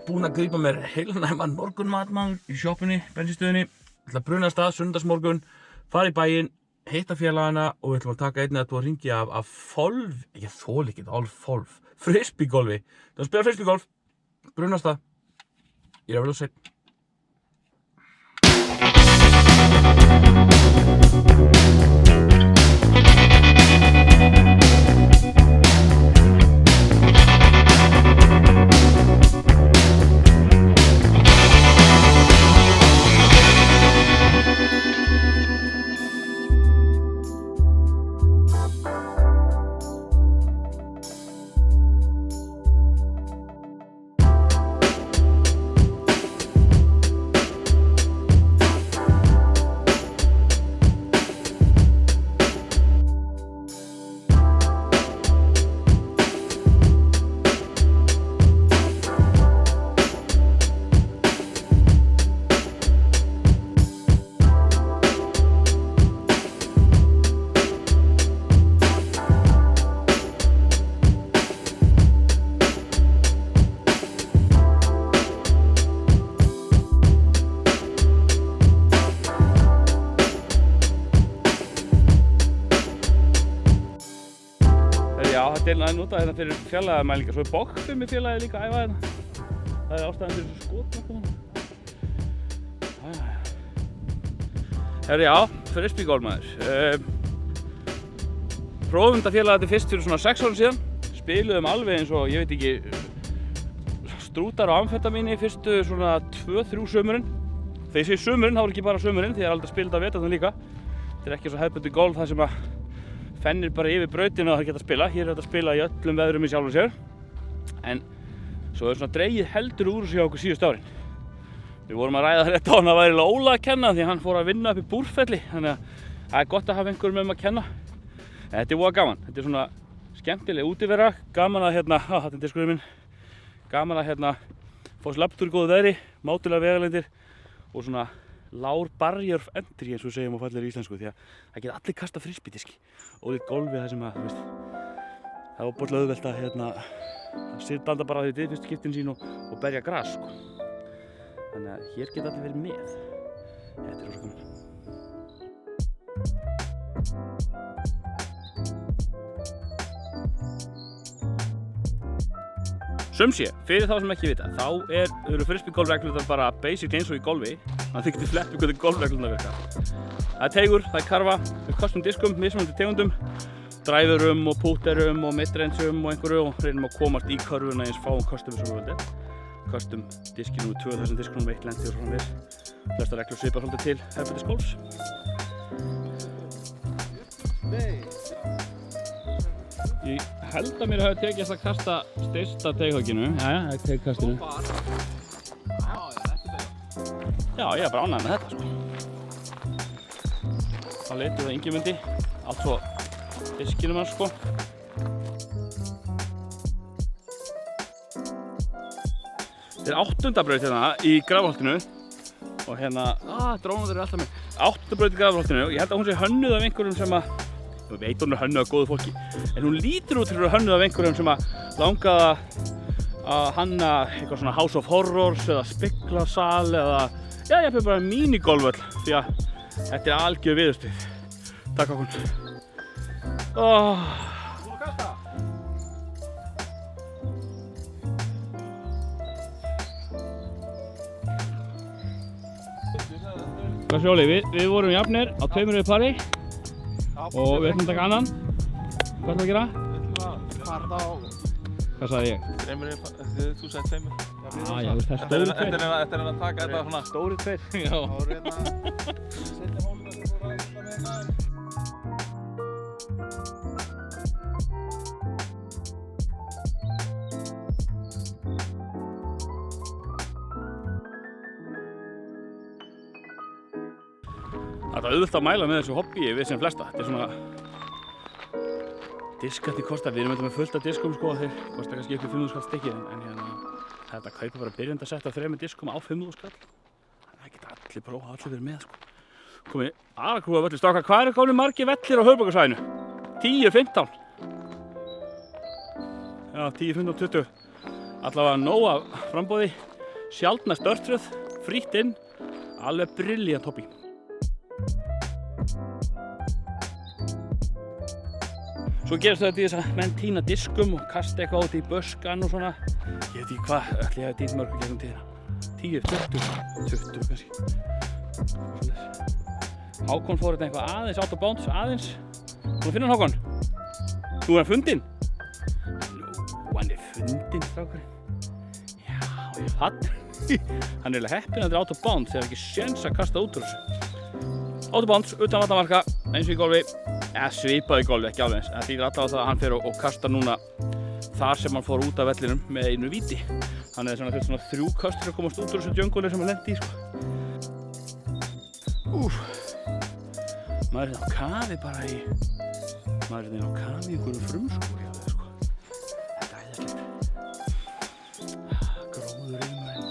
Búinn að grípa mér heilnæman morgunmat maður í sjoppunni, bensinstöðinni. Ég ætla að bruna af stað sunnudagsmorgun, fara í bæinn, hitta félagana og við ætlum að taka einnig að þú að ringja af Folv, ekki þoli ekki, Folv, frisbeegolfi. Það er að spila frisbeegolf, bruna af stað, ég er að verða seinn. Þetta er notað hérna fyrir fjarlægðarmælingar, svo er bogfimi félagið líka að æfa hérna. Það er ástæðan fyrir þessu skotmörkum. Herri, já, frisbeegolf maður. Prófum þetta félagið þetta fyrst fyrir svona 6 árum síðan. Spiluðum alveg eins og, ég veit ekki, strútar á amfetamíni fyrstu svona 2-3 sumurinn. Þegar ég segi sumurinn, þá er ekki bara sumurinn, því ég er aldrei að spila þetta á veturna líka. Þetta er ekki svo hefðbundið golf þar sem að fennir bara yfir brautina að það geta að spila. Hér er þetta að spila í öllum veðrum í sjálfum sér. En svo er svona dregið heldur úr sig á okkur síðustu árin. Við vorum að ræða þetta á hann að væri Óla að kenna því að hann fór að vinna upp í Búrfelli. Þannig að það er gott að hafa einhverjum að kenna. En þetta er voða gaman. Þetta er svona skemmtileg útivera. Gaman að þetta er diskurinn minn. Gaman að fá sér labbtúr í góðu veðri, mátulega vegalengdir og svona lár barrier of entry eins og við segjum á fallegri íslensku því að það geta allir kasta frisbeediski og litt golfi það sem að, þú veist, það var bóðlega auðvelt að standa bara á því fyrstu skiptin sín og berja gras, sko. Þannig að hér geta allir verið með. Þetta er rosa gaman. Sumsé, fyrir þá sem ekki vita, þá eru frisbeegolfreglurnar bara basically eins og í golfi. Þannig að þið getið flett hvernig golfreglurnar virka. Það er teigur, það er karfa, með custom diskum, mismunandi tegundum, driverum og putterum og midrangeum og einhverju og reynum að komast í körfuna eins fáum custom sem við völdum. Custom diskinu, 2000 diskunum, 1 lendi og svona við. Flesta reglur svipar svolítið til hefðbundins golfs. Ég held að mér hafi tekist að kasta styrsta teighögginu. Jæja, það er teigkastinu. Já, ég er bara ánægður með þetta, sko. Þá leitum við Ingimundi, allt svo diskinum hans, sko. Þetta er 8. braut hérna í Grafarholtinu og drónarnir eru alltaf með. 8. braut í Grafarholtinu og ég held að hún sé hönnuð af einhverjum sem að, ég veit hún er hönnuð af góðu fólki, en hún lítur út fyrir að hönnuð af einhverjum sem að langaði að hanna eitthvað svona House of Horrors eða speglasal eða já, ég fyrir bara minigolfvöll því að þetta er algjör viðurstyggð. Takk okkur. Búin að kasta? Hvað sé Óli, við vorum jafnir á 2 við pari og við ætlum að taka annan. Hvað ætlum að gera? Við ætlum að fara á... Hvað sagði ég? 3 þú sagði 2. Já, það er stóri 2. Þetta er að taka þetta svona... Stóri 2. Já. Þá er setja hóluna sem fór að enda með þetta. Það er auðvitað að mæla með þessu hobbyi við sem flesta. Þetta er svona... Diskar til kostar, við erum með fullt af diskum sko, þeir kostar kannski upp í 5.000 skall stykkið en þetta kaupa bara byrjandasett af 3 diskum á 5.000 skall. Það geta allir prófað, allir verið með sko. Komið aðrakrúa völlir. Strákar, hvað eru komin margir vellir á höfuðborgarsvæðinu? 10, 15? Já, 10, 15, 20. Allavega nóg af frambóði. Sjaldnast örtröð, frítt inn. Alveg brilliant hobby. Svo gerist þetta í þess að menn tína diskum og kasta eitthvað út í böskan og svona. Ég veit ekki hvað, ætli ég hafi tínt mörg gegnum tíðina. 10, 20 kannski. Hákon fór þetta eitthvað aðeins out of bounds, aðeins. Þú finna hann Hákon? Þú er hann fundinn? Nú, hann er fundinn, strákurinn. Já, hann er eiginlega heppinn að þetta er out of bounds þegar ekki séns að kasta út úr þessu. Out of bounds, utan vatnamarka, eins og í golfi. Svipaði í golfi, ekki alveg eins. Það þýðir allavega það að hann fer og kastar núna þar sem hann fór út af vellinum með einu víti. Hann er þurft svona 3 köstur að komast út úr þessu djönguli sem hann lendi í, sko. Maður er á kafi bara í... Maður er á kafi í einhverju frumskóli alveg, sko. Þetta er æðislegt. Gróður ilmur.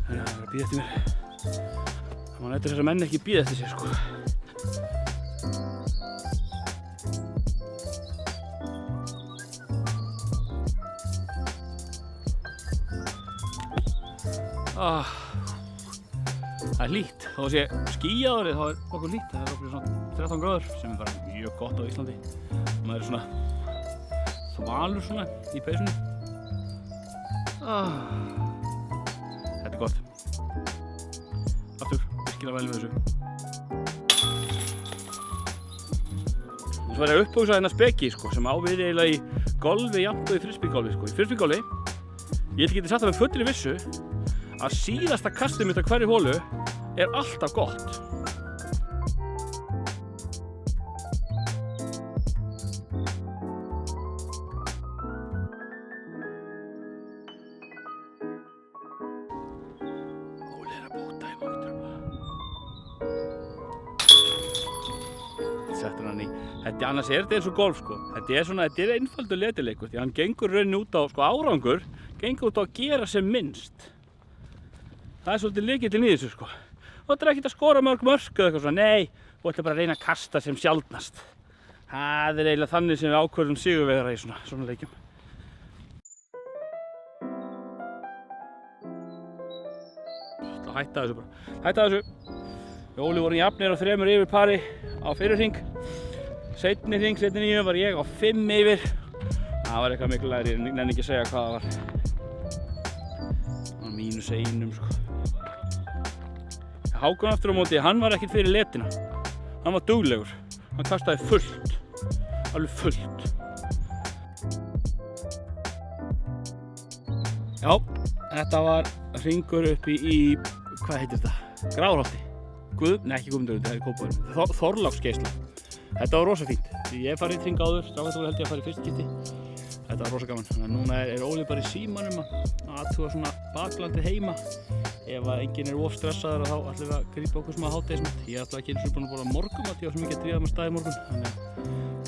Það er að bíða eftir mér. Man lætur þessar menn ekki bíða eftir sér, sko. Það er hlýtt. Þó að sé skýjaðarið þá er okkur hlýtt. Það er okkur svona 13 gráður sem er bara mjög gott á Íslandi. Maður er svona þvalur svona í peysunni. Þetta er gott. Aftur. Virkilega vel við þessu. Svo er ég upphugsað hérna speki, sko, sem á við eiginlega í golfi jafnt og í frisbeegolfi, sko. Í frisbeegolfi, ég geti sagt það með fullri vissu að síðasta kastið mitt á hverju holu er alltaf gott. Annars er þetta eins og golf, sko. Þetta er einfaldur letileikur því hann gengur rauninni út á, sko, árangur gengur út á að gera sem minnst. Það er svolítið lykillinn í þessu, sko. Þú ætlar ekkert að skora mörg eða eitthvað svona, nei, þú ætlar bara að reyna að kasta sem sjaldnast. Það er eiginlega þannig sem við ákvörðum sigurvegara í svona leikjum. Það hætta þessu bara. Hætta þessu. Við Óli vorum jafnir á 3 yfir pari á fyrri hring. Seinni 9 var ég á 5 yfir. Það var eitthvað miklu lægri, ég nenni ekki að segja hvað það var. Það var -1, sko. Hákon aftur á móti, hann var ekkert fyrir letina. Hann var duglegur. Hann kastaði fullt. Alveg fullt. Já, þetta var hringur upp í hvað heitir þetta? Grárholti. Nei, ekki Guðmundur, þetta er Kópavogur. Þorláksgeisla. Þetta var rosa fínt. Ég hef farið í hring áður, strákarnir held ég að fara í fyrsta skipti. Þetta var rosa gaman. Þannig að núna er Óli bara í símanum að athuga svona baklandi heima. Ef að enginn er of stressaður þá ætlum við að grípa okkur smá hádegismat. Ég ætla ekki eins og búin að borða morgunmat, ég var svo mikið að drífa með stað í morgun. Þannig að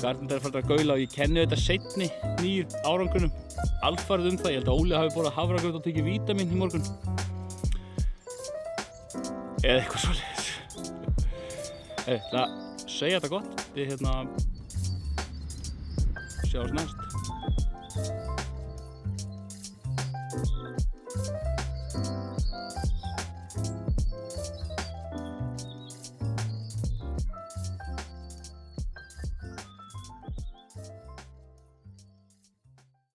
garðindar er farið að gaula og ég kenni þetta seinni nýjum árangunum. Alfarið það. Ég held að Óli hafi borðað havragraut og tekið vítamín í morgun. Eða eitthvað svoleiðis. Segja þetta gott, við sjáumst næst.